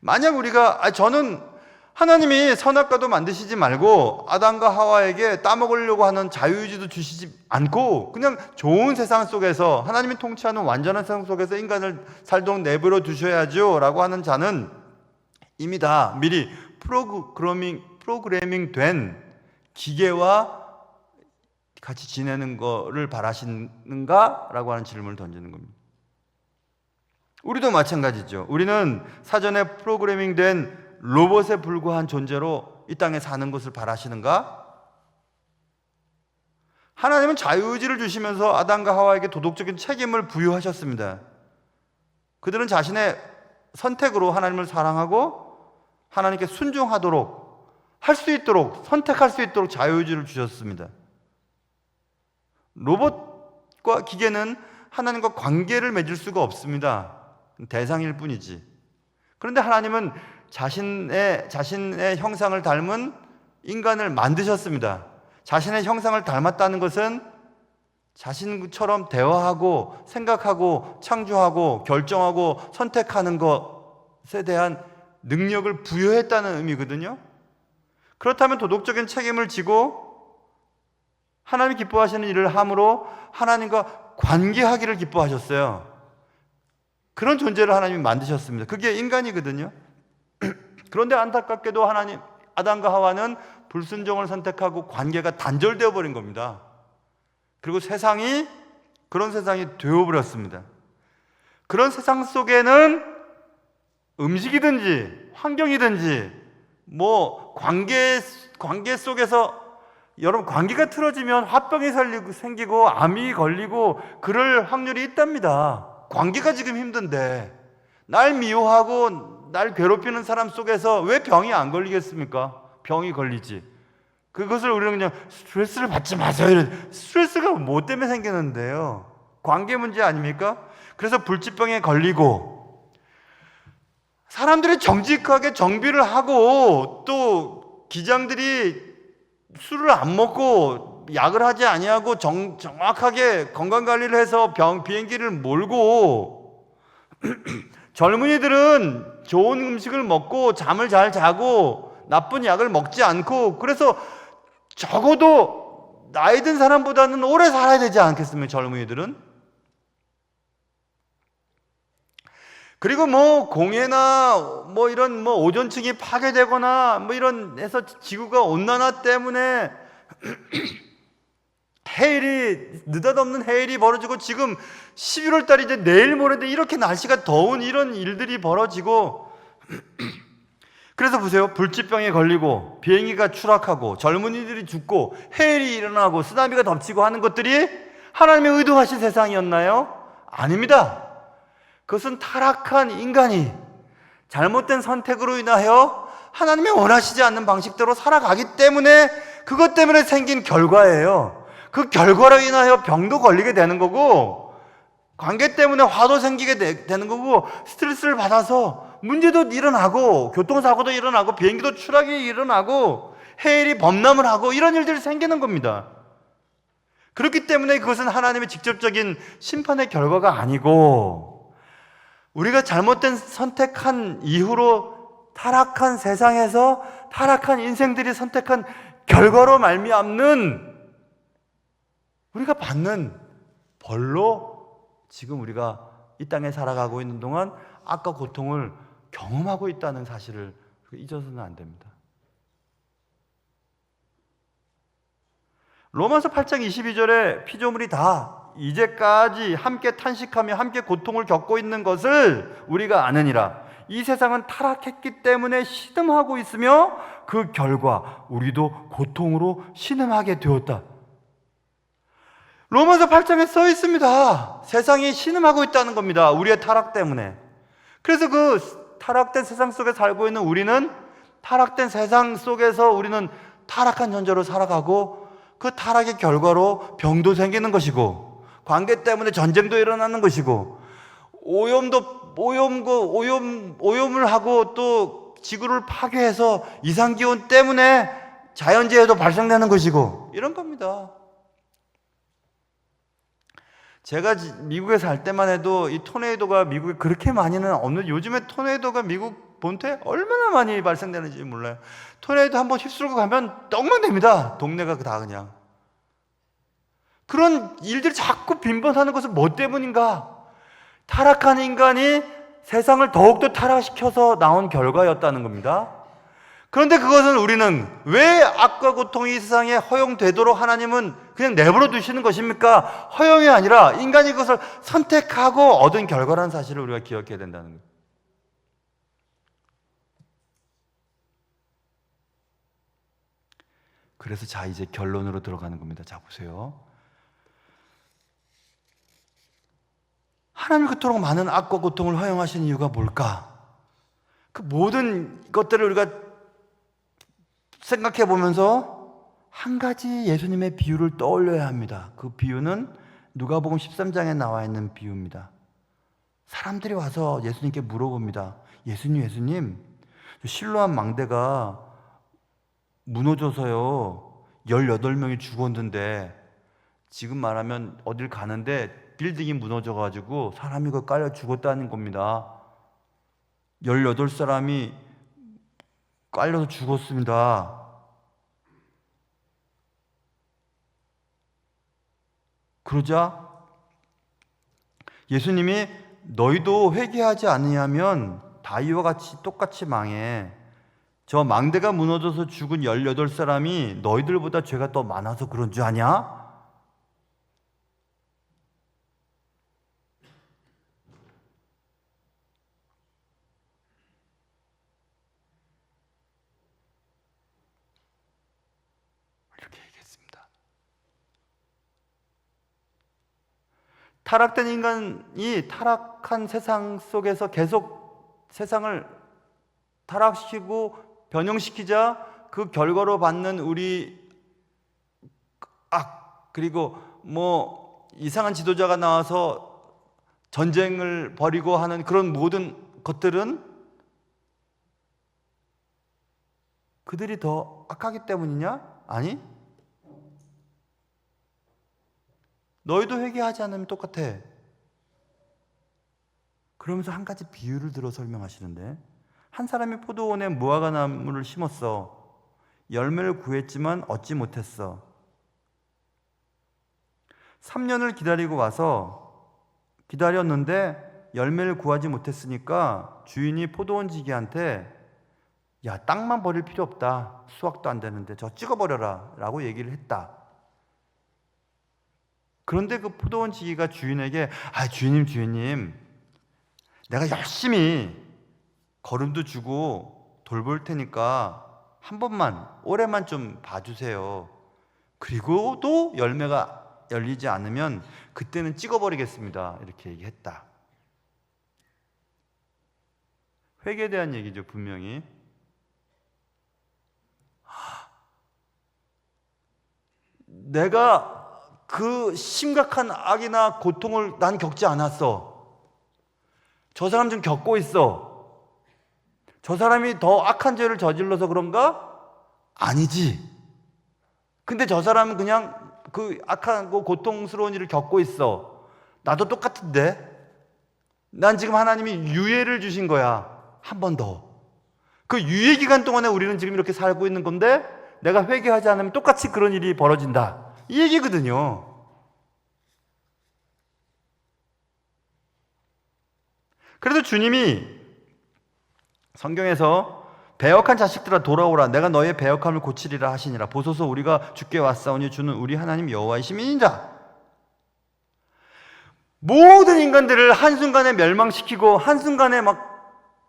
만약 우리가 저는 하나님이 선악과도 만드시지 말고 아담과 하와에게 따먹으려고 하는 자유의지도 주시지 않고 그냥 좋은 세상 속에서 하나님이 통치하는 완전한 세상 속에서 인간을 살도록 내버려 두셔야죠 라고 하는 자는 이미 다 미리 프로그래밍 된 기계와 같이 지내는 거를 바라시는가? 라고 하는 질문을 던지는 겁니다. 우리도 마찬가지죠. 우리는 사전에 프로그래밍 된 로봇에 불과한 존재로 이 땅에 사는 것을 바라시는가? 하나님은 자유의지를 주시면서 아담과 하와에게 도덕적인 책임을 부여하셨습니다. 그들은 자신의 선택으로 하나님을 사랑하고 하나님께 순종하도록 할 수 있도록 선택할 수 있도록 자유의지를 주셨습니다. 로봇과 기계는 하나님과 관계를 맺을 수가 없습니다. 대상일 뿐이지. 그런데 하나님은 자신의 형상을 닮은 인간을 만드셨습니다. 자신의 형상을 닮았다는 것은 자신처럼 대화하고 생각하고 창조하고 결정하고 선택하는 것에 대한 능력을 부여했다는 의미거든요. 그렇다면 도덕적인 책임을 지고 하나님이 기뻐하시는 일을 함으로 하나님과 관계하기를 기뻐하셨어요. 그런 존재를 하나님이 만드셨습니다. 그게 인간이거든요. 그런데 안타깝게도 아담과 하와는 불순종을 선택하고 관계가 단절되어 버린 겁니다. 그리고 그런 세상이 되어버렸습니다. 그런 세상 속에는 음식이든지 환경이든지 관계 속에서 여러분 관계가 틀어지면 화병이 생기고 암이 걸리고 그럴 확률이 있답니다. 관계가 지금 힘든데 날 미워하고 날 괴롭히는 사람 속에서 왜 병이 안 걸리겠습니까? 병이 걸리지. 그것을 우리는 그냥 스트레스를 받지 마세요. 스트레스가 뭐 때문에 생기는데요? 관계 문제 아닙니까? 그래서 불치병에 걸리고 사람들이 정직하게 정비를 하고 또 기장들이 술을 안 먹고 약을 하지 아니하고 정확하게 건강관리를 해서 비행기를 몰고 젊은이들은 좋은 음식을 먹고 잠을 잘 자고 나쁜 약을 먹지 않고, 그래서 적어도 나이 든 사람보다는 오래 살아야 되지 않겠습니까? 젊은이들은. 그리고 뭐 공해나 뭐 이런 뭐 오존층이 파괴되거나 뭐 이런 해서 지구가 온난화 때문에 해일이, 느닷없는 해일이 벌어지고, 지금 11월 달이 이제 내일 모레인데 이렇게 날씨가 더운 이런 일들이 벌어지고, 그래서 보세요. 불치병에 걸리고 비행기가 추락하고 젊은이들이 죽고 해일이 일어나고 쓰나미가 덮치고 하는 것들이 하나님의 의도하신 세상이었나요? 아닙니다. 그것은 타락한 인간이 잘못된 선택으로 인하여 하나님이 원하시지 않는 방식대로 살아가기 때문에, 그것 때문에 생긴 결과예요. 그 결과로 인하여 병도 걸리게 되는 거고, 관계 때문에 화도 생기게 되는 거고, 스트레스를 받아서 문제도 일어나고, 교통사고도 일어나고, 비행기도 추락이 일어나고, 해일이 범람을 하고, 이런 일들이 생기는 겁니다. 그렇기 때문에 그것은 하나님의 직접적인 심판의 결과가 아니고, 우리가 잘못된 선택한 이후로 타락한 세상에서 타락한 인생들이 선택한 결과로 말미암는 우리가 받는 벌로 지금 우리가 이 땅에 살아가고 있는 동안 악과 고통을 경험하고 있다는 사실을 잊어서는 안 됩니다. 로마서 8장 22절에 피조물이 다 이제까지 함께 탄식하며 함께 고통을 겪고 있는 것을 우리가 아느니라. 이 세상은 타락했기 때문에 신음하고 있으며 그 결과 우리도 고통으로 신음하게 되었다. 로마서 8장에 써 있습니다. 세상이 신음하고 있다는 겁니다. 우리의 타락 때문에. 그래서 그 타락된 세상 속에 살고 있는 우리는, 타락된 세상 속에서 우리는 타락한 존재로 살아가고, 그 타락의 결과로 병도 생기는 것이고, 관계 때문에 전쟁도 일어나는 것이고, 오염을 하고 또 지구를 파괴해서 이상기온 때문에 자연재해도 발생되는 것이고, 이런 겁니다. 제가 미국에 살 때만 해도 이 토네이도가 미국에 그렇게 많이는 없는, 요즘에 토네이도가 미국 본토에 얼마나 많이 발생되는지 몰라요. 토네이도 한번 휩쓸고 가면 떡만 됩니다. 동네가 다 그냥. 그런 일들이 자꾸 빈번하는 것은 뭐 때문인가? 타락한 인간이 세상을 더욱더 타락시켜서 나온 결과였다는 겁니다. 그런데 그것은 우리는 왜 악과 고통이 이 세상에 허용되도록 하나님은 그냥 내버려 두시는 것입니까? 허용이 아니라 인간이 그것을 선택하고 얻은 결과라는 사실을 우리가 기억해야 된다는 거예요. 그래서 자, 이제 결론으로 들어가는 겁니다. 자, 보세요. 하나님이 그토록 많은 악과 고통을 허용하신 이유가 뭘까? 그 모든 것들을 우리가 생각해 보면서 한 가지 예수님의 비유를 떠올려야 합니다. 그 비유는 누가복음 13장에 나와 있는 비유입니다. 사람들이 와서 예수님께 물어봅니다. 예수님, 실로암 망대가 무너져서요 18명이 죽었는데, 지금 말하면 어딜 가는데 빌딩이 무너져가지고 사람이 그 깔려 죽었다는 겁니다. 18사람이 깔려서 죽었습니다. 그러자 예수님이 너희도 회개하지 않으면 다 이와 같이 똑같이 망해. 저 망대가 무너져서 죽은 18사람이 너희들보다 죄가 더 많아서 그런 줄 아냐? 이렇게 얘기했습니다. 타락된 인간이 타락한 세상 속에서 계속 세상을 타락시키고 변형시키자 그 결과로 받는 우리 악, 그리고 뭐 이상한 지도자가 나와서 전쟁을 벌이고 하는 그런 모든 것들은 그들이 더 악하기 때문이냐? 아니, 너희도 회개하지 않으면 똑같아. 그러면서 한 가지 비유를 들어 설명하시는데, 한 사람이 포도원에 무화과 나무를 심었어. 열매를 구했지만 얻지 못했어. 3년을 기다리고 와서 기다렸는데 열매를 구하지 못했으니까 주인이 포도원 지기한테 야, 땅만 버릴 필요 없다. 수확도 안 되는데 저 찍어버려라 라고 얘기를 했다. 그런데 그 포도원 지기가 주인에게 주인님 내가 열심히 거름도 주고 돌볼 테니까 한 번만 올해만 좀 봐주세요. 그리고 또 열매가 열리지 않으면 그때는 찍어버리겠습니다. 이렇게 얘기했다. 회개에 대한 얘기죠, 분명히. 내가 그 심각한 악이나 고통을 난 겪지 않았어. 저 사람 좀 겪고 있어. 저 사람이 더 악한 죄를 저질러서 그런가? 아니지. 근데 저 사람은 그냥 그 악하고 고통스러운 일을 겪고 있어. 나도 똑같은데? 난 지금 하나님이 유예를 주신 거야. 한 번 더. 그 유예 기간 동안에 우리는 지금 이렇게 살고 있는 건데 내가 회개하지 않으면 똑같이 그런 일이 벌어진다. 이 얘기거든요. 그래서 주님이 성경에서 배역한 자식들아 돌아오라 내가 너의 배역함을 고치리라 하시니라. 보소서 우리가 주께 왔사오니 주는 우리 하나님 여호와의 시민이다. 모든 인간들을 한순간에 멸망시키고 한순간에 막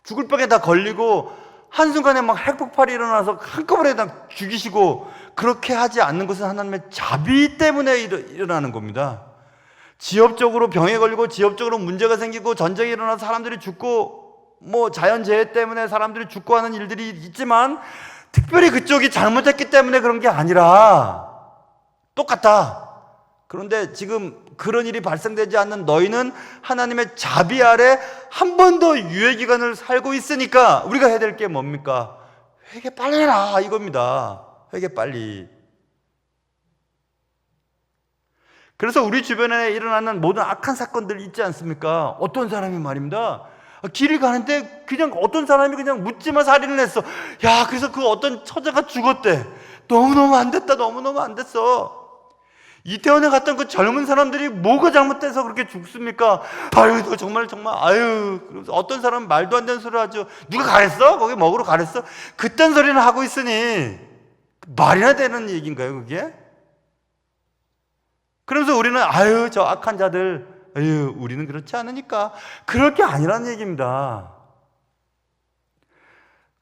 죽을 벽에 다 걸리고 한순간에 막 핵폭발이 일어나서 한꺼번에 다 죽이시고 그렇게 하지 않는 것은 하나님의 자비 때문에 일어나는 겁니다. 지역적으로 병에 걸리고 지역적으로 문제가 생기고 전쟁이 일어나서 사람들이 죽고 뭐 자연재해 때문에 사람들이 죽고 하는 일들이 있지만 특별히 그쪽이 잘못했기 때문에 그런 게 아니라 똑같다. 그런데 지금 그런 일이 발생되지 않는 너희는 하나님의 자비 아래 한 번 더 유예기간을 살고 있으니까 우리가 해야 될 게 뭡니까? 회개 빨리 해라 이겁니다. 회개 빨리. 그래서 우리 주변에 일어나는 모든 악한 사건들 있지 않습니까? 어떤 사람이 말입니다. 길을 가는데 그냥 어떤 사람이 그냥 묻지마 살인을 했어. 야, 그래서 그 어떤 처자가 죽었대. 너무너무 안 됐다. 너무너무 안 됐어. 이태원에 갔던 그 젊은 사람들이 뭐가 잘못돼서 그렇게 죽습니까? 아유, 너 정말 아유. 그러면서 어떤 사람은 말도 안 되는 소리를 하죠. 누가 가랬어? 거기 먹으러 가랬어? 그딴 소리는 하고 있으니 말이나 되는 얘기인가요, 그게? 그러면서 우리는 아유, 저 악한 자들, 아유, 우리는 그렇지 않으니까. 그럴 게 아니라는 얘기입니다.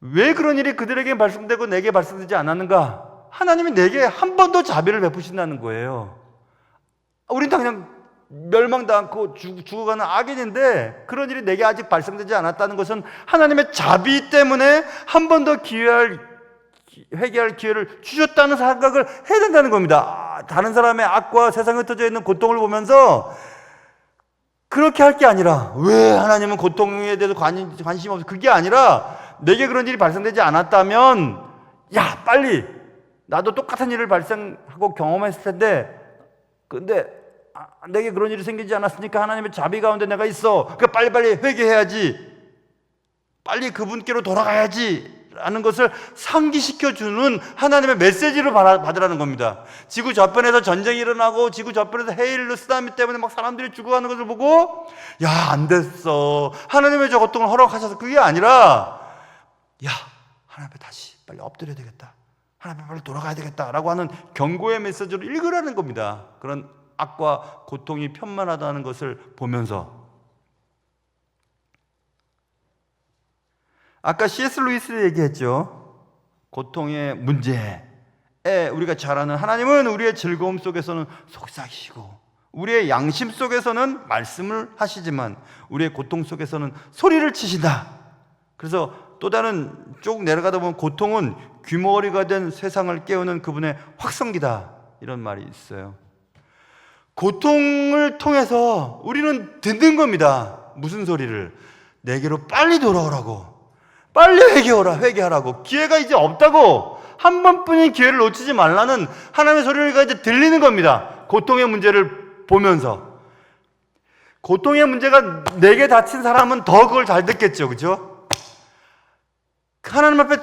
왜 그런 일이 그들에게 발생되고 내게 발생되지 않았는가? 하나님이 내게 한 번 더 자비를 베푸신다는 거예요. 우린 다 그냥 멸망도 않고 죽어가는 악인인데 그런 일이 내게 아직 발생되지 않았다는 것은 하나님의 자비 때문에 한 번 더 회개할 기회를 주셨다는 생각을 해야 된다는 겁니다. 다른 사람의 악과 세상에 흩어져 있는 고통을 보면서 그렇게 할 게 아니라 왜 하나님은 고통에 대해서 관심이 없어? 그게 아니라 내게 그런 일이 발생되지 않았다면 야, 빨리 나도 똑같은 일을 발생하고 경험했을 텐데 근데 내게 그런 일이 생기지 않았으니까 하나님의 자비 가운데 내가 있어. 그러니까 빨리빨리 회개해야지. 빨리 그분께로 돌아가야지 라는 것을 상기시켜주는 하나님의 메시지를 받으라는 겁니다. 지구 저편에서 전쟁이 일어나고 지구 저편에서 헤일로 쓰나미 때문에 막 사람들이 죽어가는 것을 보고 야, 안 됐어. 하나님의 저 고통을 허락하셔서 그게 아니라 야, 하나님 앞에 다시 빨리 엎드려야 되겠다. 하나님 앞에 빨리 돌아가야 되겠다 라고 하는 경고의 메시지를 읽으라는 겁니다. 그런 악과 고통이 편만하다는 것을 보면서 아까 C.S. 루이스 얘기했죠. 고통의 문제에 우리가 잘 아는 하나님은 우리의 즐거움 속에서는 속삭이시고 우리의 양심 속에서는 말씀을 하시지만 우리의 고통 속에서는 소리를 치신다. 그래서 또 다른 쭉 내려가다 보면 고통은 귀머거리가 된 세상을 깨우는 그분의 확성기다 이런 말이 있어요. 고통을 통해서 우리는 듣는 겁니다. 무슨 소리를? 내게로 빨리 돌아오라고, 빨리 회개하라고, 기회가 이제 없다고, 한 번뿐인 기회를 놓치지 말라는 하나님의 소리가 이제 들리는 겁니다. 고통의 문제를 보면서 고통의 문제가 내게 닥친 사람은 더 그걸 잘 듣겠죠. 그죠? 하나님 앞에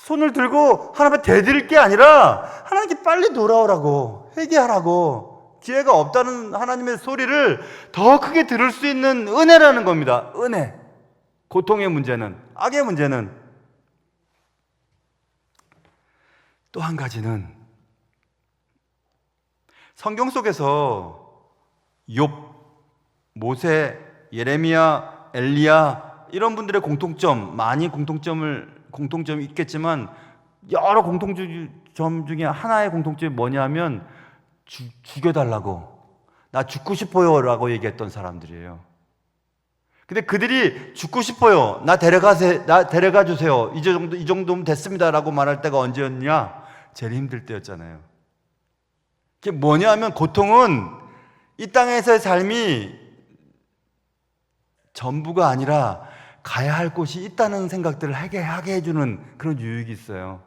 손을 들고 하나님 앞에 대드릴 게 아니라 하나님께 빨리 돌아오라고, 회개하라고, 기회가 없다는 하나님의 소리를 더 크게 들을 수 있는 은혜라는 겁니다. 은혜. 고통의 문제는, 악의 문제는. 또 한 가지는 성경 속에서 욥, 모세, 예레미야, 엘리야 이런 분들의 공통점, 많이 공통점이 있겠지만 여러 공통점 중에 하나의 공통점이 뭐냐면 죽여달라고, 나 죽고 싶어요 라고 얘기했던 사람들이에요. 근데 그들이 죽고 싶어요, 나 데려가 주세요, 이 정도면 됐습니다 라고 말할 때가 언제였냐? 제일 힘들 때였잖아요. 그게 뭐냐면 고통은 이 땅에서의 삶이 전부가 아니라 가야 할 곳이 있다는 생각들을 하게 해주는 그런 유익이 있어요.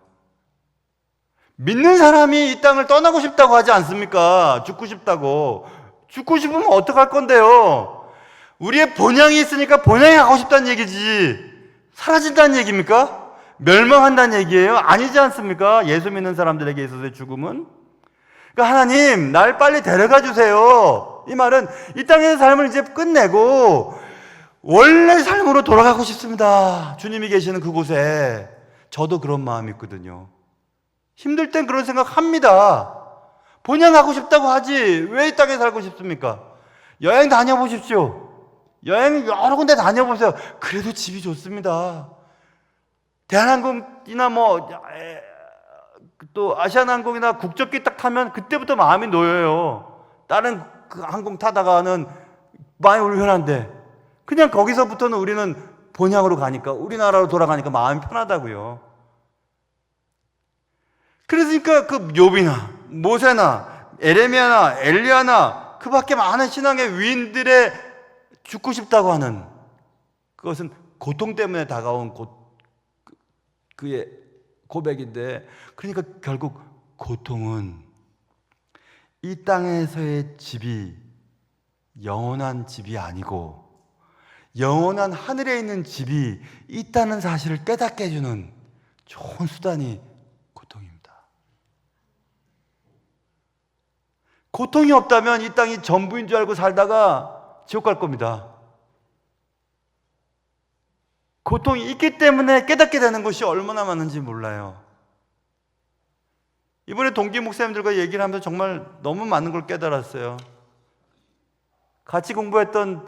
믿는 사람이 이 땅을 떠나고 싶다고 하지 않습니까? 죽고 싶다고. 죽고 싶으면 어떡할 건데요? 우리의 본향이 있으니까 본향에 가고 싶다는 얘기지, 사라진다는 얘기입니까? 멸망한다는 얘기예요? 아니지 않습니까? 예수 믿는 사람들에게 있어서의 죽음은. 그러니까 하나님, 날 빨리 데려가 주세요. 이 말은 이 땅의 삶을 이제 끝내고 원래 삶으로 돌아가고 싶습니다. 주님이 계시는 그곳에. 저도 그런 마음이 있거든요. 힘들 땐 그런 생각 합니다. 본향하고 싶다고 하지 왜 이 땅에 살고 싶습니까? 여행 다녀보십시오. 여행 여러 군데 다녀보세요. 그래도 집이 좋습니다. 대한항공이나 또 아시아나항공이나 국적기 딱 타면 그때부터 마음이 놓여요. 다른 그 항공 타다가는 많이 불편한데 그냥 거기서부터는 우리는 본향으로 가니까, 우리나라로 돌아가니까 마음이 편하다고요. 그러니까 그 욥이나 모세나 에레미야나 엘리야나 그 밖에 많은 신앙의 위인들의 죽고 싶다고 하는 그것은 고통 때문에 다가온 그의 고백인데, 그러니까 결국 고통은 이 땅에서의 집이 영원한 집이 아니고 영원한 하늘에 있는 집이 있다는 사실을 깨닫게 해주는 좋은 수단이 고통입니다. 고통이 없다면 이 땅이 전부인 줄 알고 살다가 지옥 갈 겁니다. 고통이 있기 때문에 깨닫게 되는 것이 얼마나 많은지 몰라요. 이번에 동기 목사님들과 얘기를 하면서 정말 너무 많은 걸 깨달았어요. 같이 공부했던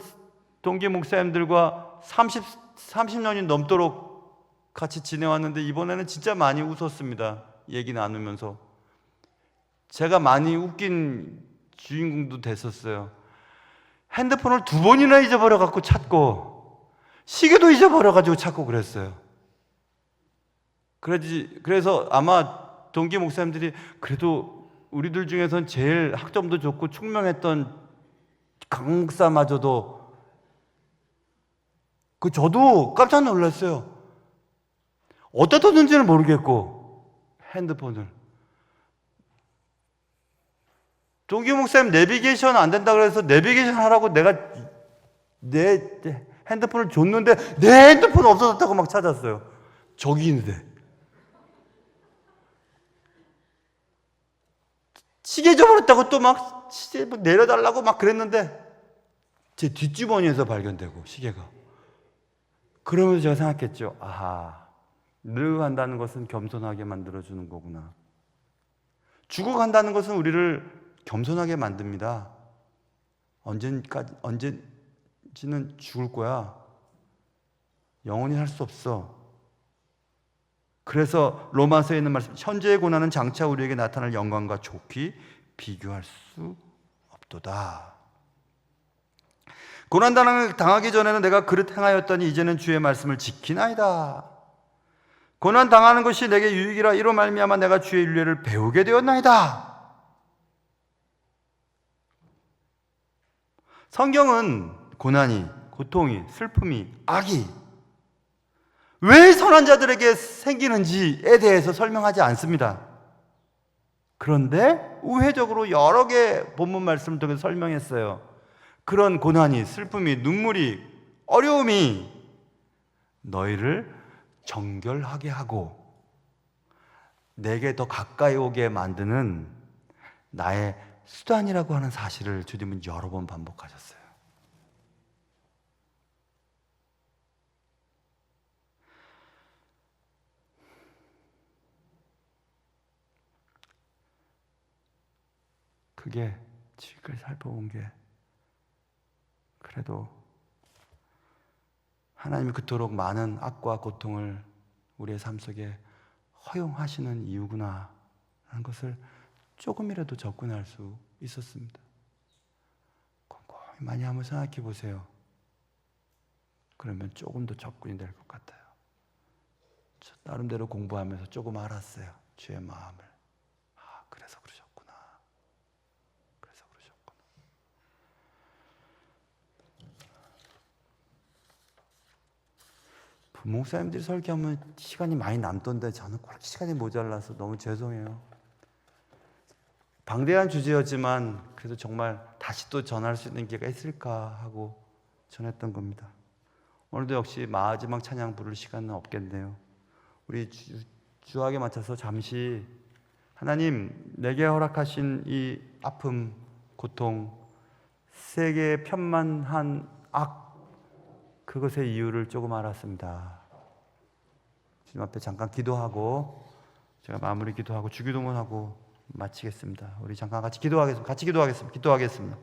동기 목사님들과 30년이 넘도록 같이 지내왔는데 이번에는 진짜 많이 웃었습니다. 얘기 나누면서. 제가 많이 웃긴 주인공도 됐었어요. 핸드폰을 2번이나 잊어버려갖고 찾고, 시계도 잊어버려가지고 찾고 그랬어요. 그래서 아마 동기 목사님들이 그래도 우리들 중에선 제일 학점도 좋고 총명했던 강목사마저도 저도 깜짝 놀랐어요. 어디다 뒀는지는 모르겠고 핸드폰을. 동기 목사님 내비게이션 안 된다 그래서 내비게이션 하라고 내가 내 핸드폰을 줬는데 내 핸드폰 없어졌다고 막 찾았어요. 저기 있는데. 시계 잊어버렸다고 또 막 시계 내려달라고 막 그랬는데 제 뒷주머니에서 발견되고 시계가. 그러면서 제가 생각했죠. 아하, 늙어간다는 것은 겸손하게 만들어주는 거구나. 죽어간다는 것은 우리를 겸손하게 만듭니다. 언제지는 죽을 거야. 영원히 할 수 없어. 그래서 로마서에 있는 말씀, 현재의 고난은 장차 우리에게 나타날 영광과 좋기 비교할 수 없도다. 고난 당하기 전에는 내가 그릇 행하였더니 이제는 주의 말씀을 지키나이다. 고난 당하는 것이 내게 유익이라 이로 말미암아 내가 주의 윤례를 배우게 되었나이다. 성경은 고난이, 고통이, 슬픔이, 악이 왜 선한 자들에게 생기는지에 대해서 설명하지 않습니다. 그런데 우회적으로 여러 개 본문 말씀을 통해서 설명했어요. 그런 고난이, 슬픔이, 눈물이, 어려움이 너희를 정결하게 하고 내게 더 가까이 오게 만드는 나의 수단이라고 하는 사실을 주님은 여러 번 반복하셨어요. 그게 지금까지 살펴본 게 그래도 하나님이 그토록 많은 악과 고통을 우리의 삶 속에 허용하시는 이유구나 하는 것을 조금이라도 접근할 수 있었습니다. 곰곰이 많이 한번 생각해 보세요. 그러면 조금 더 접근이 될 것 같아요. 저 나름대로 공부하면서 조금 알았어요. 주의 마음을. 그래서 그러셨구나. 그래서 그러셨구나. 부목사님들이 설교하면 시간이 많이 남던데 저는 그렇게 시간이 모자라서 너무 죄송해요. 방대한 주제였지만 그래도 정말 다시 또 전할 수 있는 기회가 있을까 하고 전했던 겁니다. 오늘도 역시 마지막 찬양 부를 시간은 없겠네요. 우리 주학에 맞춰서 잠시 하나님 내게 허락하신 이 아픔, 고통, 세계에 편만한 악, 그것의 이유를 조금 알았습니다. 주님 앞에 잠깐 기도하고 제가 마무리 기도하고 주기도문하고 마치겠습니다. 우리 잠깐 같이 기도하겠습니다.